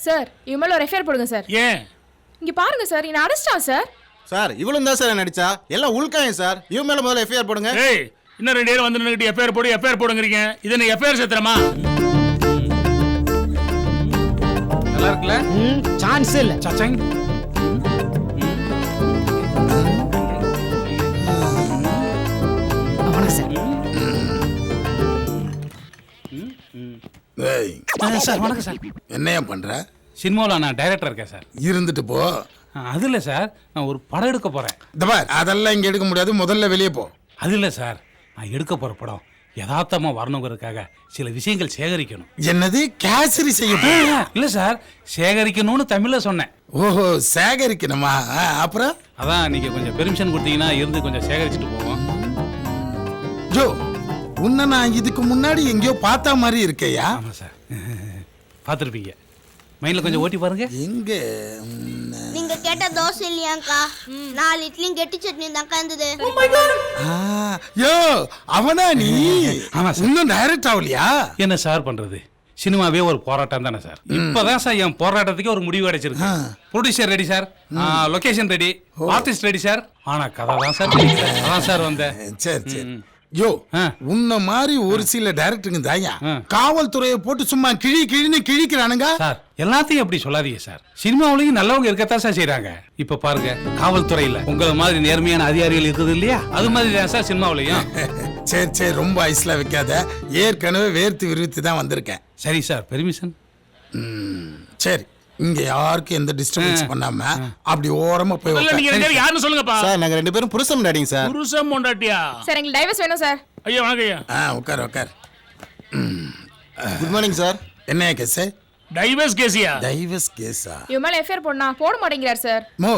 Sir இவன் மேல ஒரு எஃப்ஐஆர் போடுங்க சார். ஏன்? இங்க பாருங்க சார், என்ன அரெஸ்டா சார்? சார் இவ்வளவு தான் சார் நடிச்சா எல்லாம் உள்காயம் சார். இவன் மேல முதல்ல எஃப்ஐஆர் போடுங்க. ஏய் இன்னும் 2 பேர் வந்து நின்னுட்டு எஃப்ஐஆர் போடுங்கறீங்க. இது என்ன எஃப்ஐஆர் சத்திரமா? நல்லா இருக்குல? சான்ஸ் இல்ல. சச்சங். வணக்கம் சார். ஏய், சார் வணக்கம் சார். என்னையா பண்ற? சினிமாவில் நான் டைரக்டர் இருக்கேன் சார். இருந்துட்டு போ. அது இல்லை சார், நான் ஒரு படம் எடுக்க போகிறேன். இந்த பார், அதெல்லாம் இங்க எடுக்க முடியாது, முதல்ல வெளியே போ. அது இல்லை சார், நான் எடுக்க போகிற படம் யதார்த்தமாக வரணுங்கிறதுக்காக சில விஷயங்கள் சேகரிக்கணும். என்னது கேசரி செய்ய இல்லை சார், சேகரிக்கணும்னு தமிழில் சொன்னேன். ஓஹோ, சேகரிக்கணுமா? அப்புறம் அதான் நீங்கள் கொஞ்சம் பெர்மிஷன் கொடுத்தீங்கன்னா இருந்து கொஞ்சம் சேகரிச்சுட்டு போவோம். ஜோ, உன்னை நான் இதுக்கு முன்னாடி எங்கேயோ பார்த்தா மாதிரி இருக்கையா? ஆமாம் சார், பார்த்துருப்பீங்க. மைண்டில் கொஞ்சம் ஓட்டி பாருங்க. எங்க நீங்க கேட்ட தோசை இல்லையாக்கா? 4 இட்லியும் கெட்டி சட்னி தான்க்கா இருந்தது. யோ, அவனா நீ? ஆமா சார். இன்னும் டைரக்ட் ஆகலையா? என்ன சார் பண்றது, சினிமாவே ஒரு போராட்டம் தானே சார். இப்பதான் சார் என் போராட்டத்துக்கு ஒரு முடிவு அடைச்சிருக்கு. Producer ready sir, location ready, artist ready sir. ஆனா கதை தான் சார், அதான் சார் வந்தேன். சரி சரி. யோ, உன்ன மாதிரி ஒரு சில டைரக்டருங்க தாயா காவல்துறையை போட்டு சும்மா கிழின்னு கிழிக்கிறானுங்க சார். எல்லாத்தையும் அப்படி சொல்லாதீங்க சார், சினிமாவிலையும் நல்லவங்க இருக்கத்தான் சார் செய்யறாங்க. இப்ப பாருங்க, காவல்துறையில உங்களை மாதிரி நேர்மையான அதிகாரிகள் இருக்குது இல்லையா, அது மாதிரி தான் சார் சினிமாவிலையும். சரி சரி, ரொம்ப ஐஸ்ல வைக்காத, ஏற்கனவே வேர்த்து விரிவித்து தான் வந்திருக்கேன். சரி சார், பெர்மிஷன். சரி, இங்க யாருக்கும் எந்த டிஸ்டர்பன்ஸ் பண்ணாம அப்படி ஓரமா போய் இல்ல நீங்க 2 பேர் யாருன்னு சொல்லுங்கப்பா. சார் நாங்க 2 பேரும் புருஷன் முன்னாடிங்க சார். புருஷன் பொண்டாட்டியா? சார் எங்களுக்கு டைவர்ஸ் வேணும் சார். ஐயா வணக்கம் ஐயா. உட்கார் உட்கார். Good morning sir. என்ன கேஸ்? டைவர்ஸ் கேஸியா? டைவர்ஸ் கேஸா? இவன் மேல எஃப்ஐஆர் போடனா போட மாட்டேங்கிறார் சார். மோ,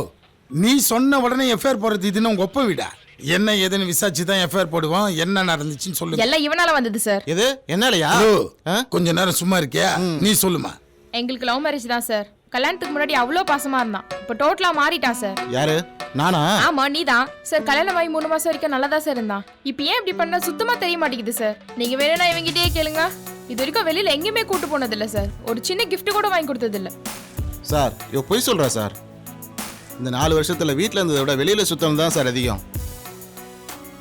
நீ சொன்ன உடனே எஃப்ஐஆர் போடுறது இதுன்னு உங்க ஒப்ப விடா. என்ன ஏதுன்னு விசாரிச்சு தான் எஃப்ஐஆர் போடுவோம். என்ன நடந்துச்சுன்னு சொல்லு. எல்லாம் இவனால வந்தது சார். இது என்னாலயா? கொஞ்ச நேரம் சும்மா இருக்கியா? நீ சொல்லுமா. எங்களுக்கு லவ் மேரேஜ் தான் சார். கல்யாணத்துக்கு முன்னாடி அவ்வளோ பாசமா இருந்தான், இப்போ டோட்டலா மாறிட்டான் சார். யாரு? நானா? ஆமா நீதான் சார். கல்யாணம் ஆகி 3 மாசம் வரைக்கும் நல்லா தான் சார் இருந்தான். இப்போ ஏன் இப்படி பண்ண சுத்தமா தெரிய மாட்டேங்குது சார். நீங்க வேணும்னா இவங்கிட்டே கேளுங்க. இது வரைக்கும் வெளியில எங்கேயுமே கூட்டு போனது இல்ல சார். ஒரு சின்ன கிஃப்ட் கூட வாங்கி கொடுத்தது இல்ல சார். இவ பொய் சொல்றா சார். இந்த 4 வருஷத்துல வீட்டுல இருந்ததை விட வெளியில சுத்தம் தான் சார் அதிகம்.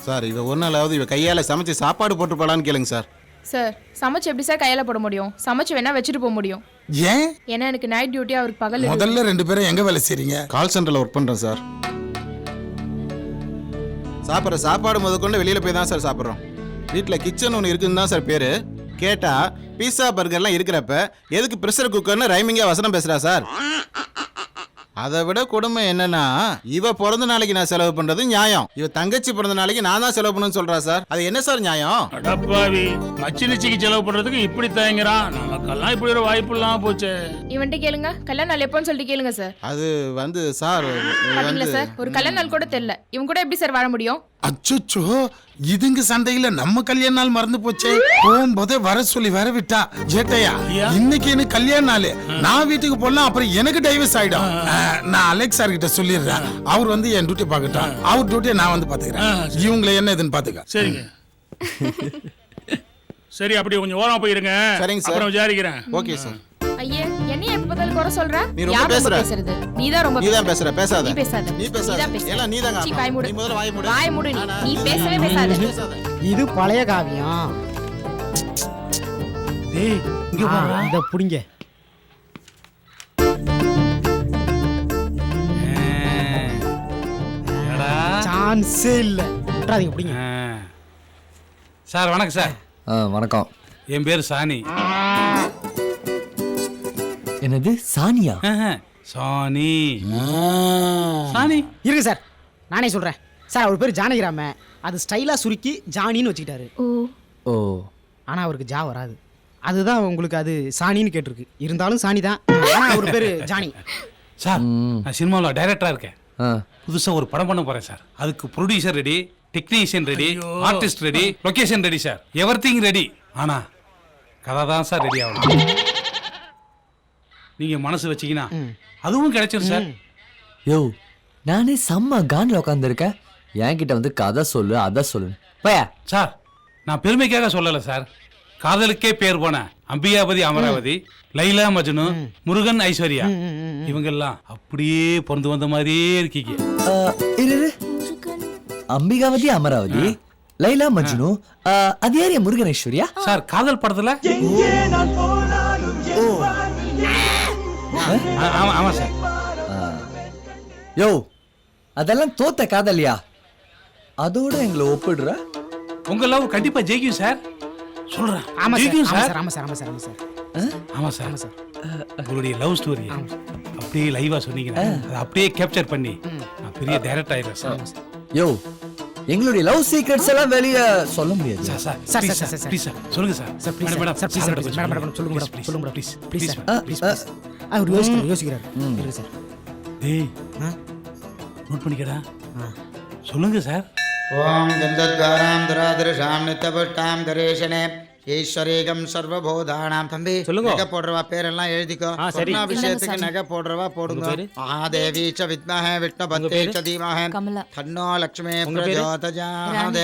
சார் இவ ஒரு நாளாவது இவ கையால சமைச்சு சாப்பாடு போட்டு போலான்னு கேளுங்க சார். சார் சமைச்சு எப்படி சார் கையால போட முடியும்? சமைச்சு வேணா வச்சுட்டு போக முடியும். ஏன்? ஏன்னா எனக்கு நைட் டியூட்டி, அவருக்கு பகல். முதல்ல 2 பேரும் எங்க வேலை செய்றீங்க? கால் சென்டர்ல ஒர்க் பண்றேன் சார். சாப்பிட்ற சாப்பாடு முதற்கொண்டு வெளியில போய் தான் சார் சாப்பிட்றோம். வீட்டில் கிச்சன் ஒன்று இருக்குன்னு தான் சார் பேரு. கேட்டா பீஸா பர்கர்லாம் இருக்கிறப்ப எதுக்கு ப்ரெஷர் குக்கர்னு ரைமிங்கா வசனம் பேசுறா சார். அதை விட கொடுமை என்னன்னா, இவ பிறந்த நாளைக்கு நான் செலவு பண்றது நியாயம், இவ தங்கச்சி பிறந்த நாளைக்கு நான் தான் செலவு பண்ணணும்னு சொல்றா சார். அது என்ன சார் நியாயம்? அடப்பாவி, மச்சினிச்சிக்கு செலவு பண்றதுக்கு இப்படி தயங்குறான். நமக்கெல்லாம் இப்படி ஒரு வாய்ப்பு இல்லாம போச்சு. இவன்ட்ட கேளுங்க, கல்யாண நாள் எப்போன்னு சொல்லிட்டு கேளுங்க சார். அது வந்து சார் பாத்தீங்களா சார், ஒரு கல்யாண நாள் கூட தெரியல. இவன் கூட எப்படி சார் வாழ முடியும்? அச்சோ, இதுங்க சண்டையில நம்ம கல்யாண நாள் மறந்து போச்சே. போகும்போதே வர சொல்லி வர விட்டா. ஜேட்டையா, இன்னைக்கு எனக்கு கல்யாண நாள், நான் வீட்டுக்கு போலாம், அப்புறம் எனக்கு டைவர்ஸ் ஆயிடும். நான் அலெக்ஸ் சார் கிட்ட சொல்லிடுறேன். அவர் வந்து என் டியூட்டி பார்க்கட்டும், அவர் டியூட்டியை நான் வந்து பாத்துக்கிறேன். இவங்களை என்ன இதுன்னு பாத்துக்க. சரிங்க. சரி, அப்படி கொஞ்சம் ஓரமா போயிருங்க. சரிங்க சார், அப்புறம் விசாரிக்கிறேன். Okay sir. ஐயே, என்னைய எப்ப பார்த்தாலும் குறை சொல்ற? நீ ரொம்ப பேசுற. நீதான் ரொம்ப பேசுற. பேசாத. நீ பேசாத. நீ பேசாத. எல்லாம் நீதான். சீ, வாய் மூடு. நீ முதல்ல வாய் மூடு. வாய் மூடு. நீ பேசவே பேசாத. இது பழைய காவியம். டேய் இங்க வா, இத புடிங்க. சான்ஸே இல்ல. விட்டுறாதீங்க, புடிங்க. சார் வணக்கம் சார். வணக்கம். என் பேர் சாணி. என்னது சானியா? சாணி. சாணி இருக்கு சார், நானே சொல்றேன் சார். அவர் பேர் ஜானகிராம, அது ஸ்டைலா சுருக்கி ஜானின்னு வச்சுக்கிட்டாரு. ஓ, ஆனா அவருக்கு ஜா வராது, அதுதான் உங்களுக்கு அது சாணின்னு கேட்டிருக்கு. இருந்தாலும் சாணி தான், ஆனா அவர் பேரு ஜானி. சார், நான் சினிமாவில் டைரக்டரா இருக்கேன். புதுசா ஒரு படம் பண்ண போறேன் சார். அதுக்கு producer ready, technician ready, artist ready, location ready sir. Everything ready. ஆனா கதை தான் சார் ரெடி ஆகணும். நீங்க மனசு வச்சீங்கன்னா அதுவும் கிடைச்சிடும் சார். யோ, நானே செம்ம கான்ல உட்காந்துருக்கேன், என்கிட்ட வந்து கதை சொல்லு அதை சொல்லு பையா. சார், நான் பெருமைக்காக சொல்லலை சார், காதலுக்கே பேர் போன அம்பிகாபதி அமராவதி, லைலா மஜ்னு, முருகன் ஐஸ்வர்யா, இவங்க எல்லாம் அப்படியே பிறந்து வந்த மாதிரியே இருக்கீங்க. இரு அம்பிகாவதி அமராவதி, லைலா மஜ்னு, அது யார் முருகன் ஐஸ்வர்யா? சார் காதல் படத்துல ஆமா சார். யோ அதெல்லாம் தோத்த காதலியா? அதோட எங்களை ஒப்பிடுற? உங்க லவ் கண்டிப்பா ஜெயிக்கும் சார். சொல்றேன். ஆமா சார், ஜெயிக்கும் ஆமா சார். சார், ஆமா சார், ஆமா சார், ஆமா சார். ஆமா சார். உங்களுடைய லவ் ஸ்டோரி அப்படியே லைவா சொன்னீங்கன்னா அதை அப்படியே கேப்சர் பண்ணி நான் பெரிய டைரக்டர் ஆயிடுறேன் சார். யோ எங்களுடைய லவ் சீக்ரெட்ஸ் எல்லாம் வெளிய சொல்ல முடியாது. Sir sir sir, please sir, sir sir. Please sir சொல்லுங்க sir. Sir please madam sir, please sir, கொஞ்சம் மேடம் சொல்லுங்க மேடம், please, சொல்லுங்க மேடம், please, சொல்லுங்க madam, please, please sir, please. அவர் யோசிக்கிறார். இருங்க சார். டேய் நோட் பண்ணிக்கடா. சொல்லுங்க சார். ஓம் கந்தத்வாராம் துராதிருஷாம் நித்தபட்டாம் கரேஷனே ஈஸ்வரீகம் சர்வபூதானாம். தம்பி நகை போடுறவா பேரெல்லாம் எழுதிக்கோ. சொர்ணாபிஷேகத்துக்கு நகை போடுறவா போடுங்க. மகாதேவி ச வித்மஹே விஷ்ணுபத்தே ச தீமஹே தன்னோ லக்ஷ்மீ பிரச்சோதயாத்.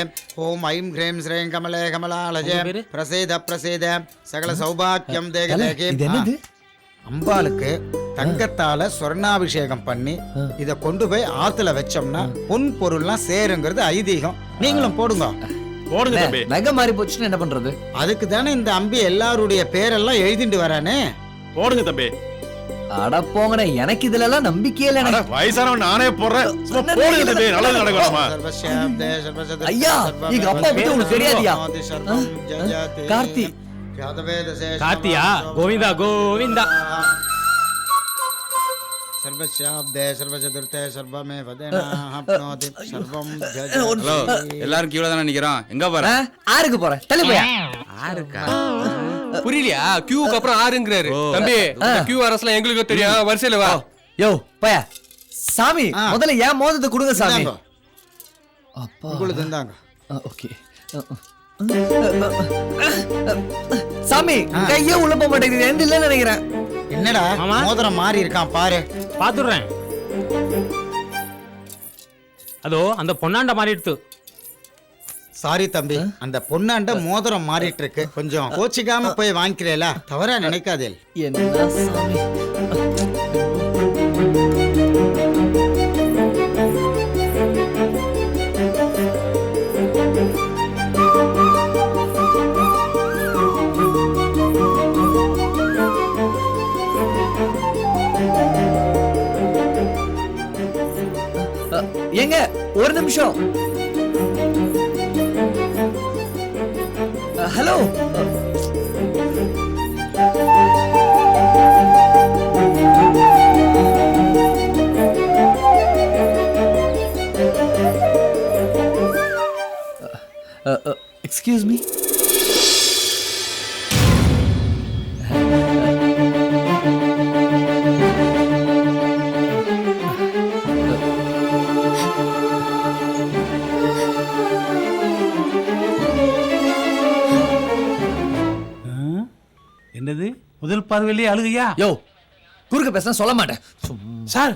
ஓம் ஐம் ஹ்ரீம் ஸ்ரீம் கமலே கமலாலஜே பிரசீத பிரசீத சகல சௌபாக்கியம் தேக தேகி. இது என்னது? அம்பாளுக்கு தங்கத்தால சொர்ணாபிஷேகம் பண்ணி இத கொண்டு போய் ஆத்துல வச்சோம்னா பொன் பொருள்லாம் சேருங்கிறது ஐதீகம். நீங்களும் போடுங்க. போடுங்க தம்பி. நகை மாறி போச்சுன்னா என்ன பண்றது? அதுக்கு தானே இந்த அம்பி எல்லாருடைய பேரெல்லாம் எழுதிட்டு வரானே. போடுங்க தம்பி. அட போங்கண்ணே, எனக்கு இதுல எல்லாம் நம்பிக்கையே இல்ல. வயசானவன் நானே போடுறேன். போடுங்க தம்பி, நல்லது நடக்கணுமா? ஐயா, எங்க அப்பா பத்தி உங்களுக்கு தெரியாதியா? கார்த்தி. கார்த்தியா? கோவிந்தா கோவிந்தா. சர்வஸ்யாப்தே சர்வசதுர்த்தே சர்வமே வதனா ஹப்னோதி சர்வம் ஜஜ. எல்லாரும் கீழ தான நிக்கிறோம். எங்க போற? ஆருக்கு போற? தள்ளி போயா. ஆருக்கா? புரியலையா? கியூக்கு அப்புறம் ஆறுங்கறாரு. தம்பி, கியூ அரஸ்ல எங்களுக்கு தெரியும். வரிசையில வா. யோ, போயா. சாமி, முதல்ல ஏன் மோதிரத்தை கொடுங்க சாமி. அப்பா உங்களுக்கு இந்தாங்க. ஓகே. சாமி, கையே உள்ள போக மாட்டேங்குது. எந்த இல்ல நினைக்கிறேன். என்னடா மோதிரம் மாறி இருக்கான் பாரு. பாத்துறேன். அதோ அந்த பொன்னாண்ட மாறிடுத்து. சாரி தம்பி, அந்த பொன்னாண்ட மோதிரம் மாறிட்டு இருக்கு. கொஞ்சம் கோச்சிக்காம போய் வாங்கிக்கிறேல, தவறா நினைக்காதே. என்ன சாமி? ஏங்க ஒரு நிமிஷம். ஹலோ. Excuse me. என்னது முதல் பார்வையிலேயே அழுகையா? யோ குறுக்க பேசினா சொல்ல மாட்டேன் சார்.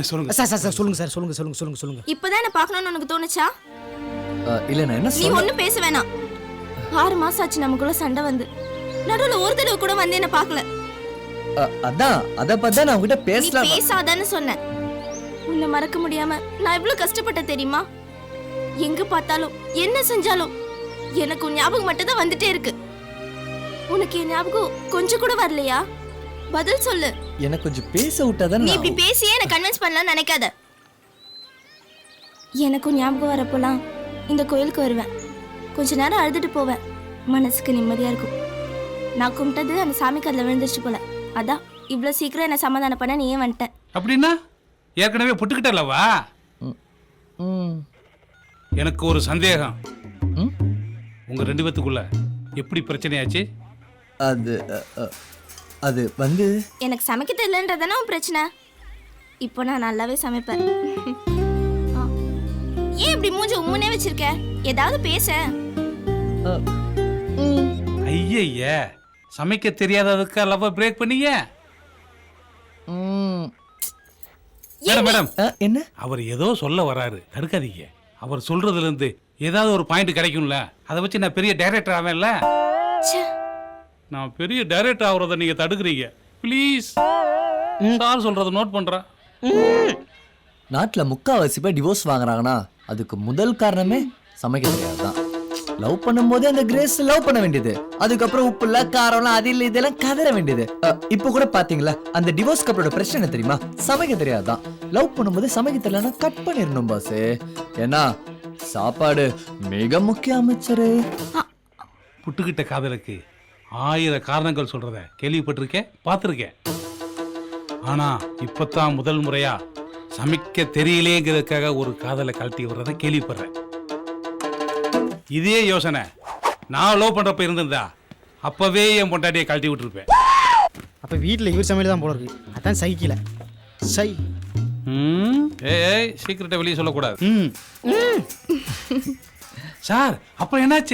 சொல்லுங்க சார், சார், சார், சொல்லுங்க சார், சொல்லுங்க, சொல்லுங்க, சொல்லுங்க, சொல்லுங்க. இப்பதான் என்ன பார்க்கணும்னு உனக்கு தோணுச்சா? இல்ல நான் என்ன நீ சொல்ல. ஒண்ணும் பேச வேணாம். 6 மாசம் ஆச்சு நமக்குள்ள சண்டை வந்து. நடுவுல ஒரு தடவை கூட வந்து என்ன பார்க்கல. அதான் அத பத்தி நான் உங்ககிட்ட நீ பேசலாம். பேசாதன்னு சொன்னேன். உன்னை மறக்க முடியாம நான் எவ்வளவு கஷ்டப்பட்டேன் தெரியுமா? எங்க பார்த்தாலும் என்ன செஞ்சாலும் எனக்கு உன் ஞாபகம் மட்டும் தான் வந்துட்டே இருக்கு. உனக்கு என் ஞாபகம் கொஞ்சம் கூட வரலையா? பதில் சொல்லு. எனக்கு கொஞ்சம் பேச விட்டாதான். நீ இப்படி பேசியே என்ன கன்வின்ஸ் பண்ணலாம் நினைக்காத. எனக்கும் ஞாபகம் வரப்போலாம் இந்த கோயிலுக்கு வருவேன். கொஞ்ச நேரம் அழுதுட்டு போவேன். மனசுக்கு நிம்மதியா இருக்கும். நான் கும்பிட்டது அந்த சாமி கதில் விழுந்துச்சு போல. அதான் இவ்வளவு சீக்கிரம் என்ன சமாதானம் பண்ண நீ ஏன் வந்துட்ட? அப்படின்னா ஏற்கனவே புட்டுக்கிட்டல்லவா? எனக்கு ஒரு சந்தேகம். உங்க 2 பேத்துக்குள்ள எப்படி பிரச்சனையாச்சு? அது வந்து எனக்கு சமைக்க தெரியலன்றதானே உன் பிரச்சனை. இப்போ நான் நல்லாவே சமைப்பேன். ஏன் இப்படி மூஞ்சி உம்முனே வச்சிருக்க? ஏதாவது பேச. ஐய சமைக்க தெரியாததுக்கு லவ் பிரேக் பண்ணீங்க. மேடம் மேடம் என்ன? அவர் ஏதோ சொல்ல வராரு, தடுக்காதீங்க. அவர் சொல்றதுல இருந்து ஏதாவது ஒரு பாயிண்ட் கிடைக்கும்ல, அதை வச்சு நான் பெரிய டைரக்டர் ஆவேன்ல. ச்சே. நான் பெரிய டைரக்டர் ஆகுறத நீங்க தடுக்கிறீங்க. ப்ளீஸ் சார் சொல்றத நோட் பண்றேன். நாட்டுல முக்காவாசி பேர் டிவோர்ஸ் வாங்குறாங்கன்னா அதுக்கு முதல் காரணமே சமைக்க தெரியாதுதான். லவ் பண்ணும்போதே அந்த கிரேஸ் லவ் பண்ண வேண்டியது, அதுக்கப்புறம் உப்பு இல்ல காரம்லாம் அது இல்ல இதெல்லாம் கதற வேண்டியது. இப்ப கூட பாத்தீங்களா அந்த டிவோர்ஸ் கப்பலோட பிரச்சனை என்ன தெரியுமா? சமைக்க தெரியாதுதான். லவ் பண்ணும்போது சமைக்க தெரியலன்னா கட் பண்ணிடணும் பாஸ். ஏன்னா சாப்பாடு மிக முக்கிய அமைச்சரு. புட்டுக்கிட்ட காதலுக்கு 1000 காரணங்கள் சொல்றத கேள்விப்பட்டிருக்கேன், பார்த்துருக்கேன். ஆனா இப்பதான் முதல் முறையா சமைக்க தெரியலேங்கிறதுக்காக ஒரு காதலை கழட்டி விடுறத கேள்விப்படுறேன். இதே யோசனை நான் லவ் பண்றப்ப இருந்திருந்தா அப்பவே என் பொண்டாட்டியை கழட்டி விட்டுருப்பேன். அப்ப வீட்டுல இவர் சமையல் தான் போல இருக்கு. அதான் சைக்கிள சை. ஏய் சீக்கிரட்டை வெளியே சொல்லக்கூடாது. சார் அப்புறம் என்னாச்சு?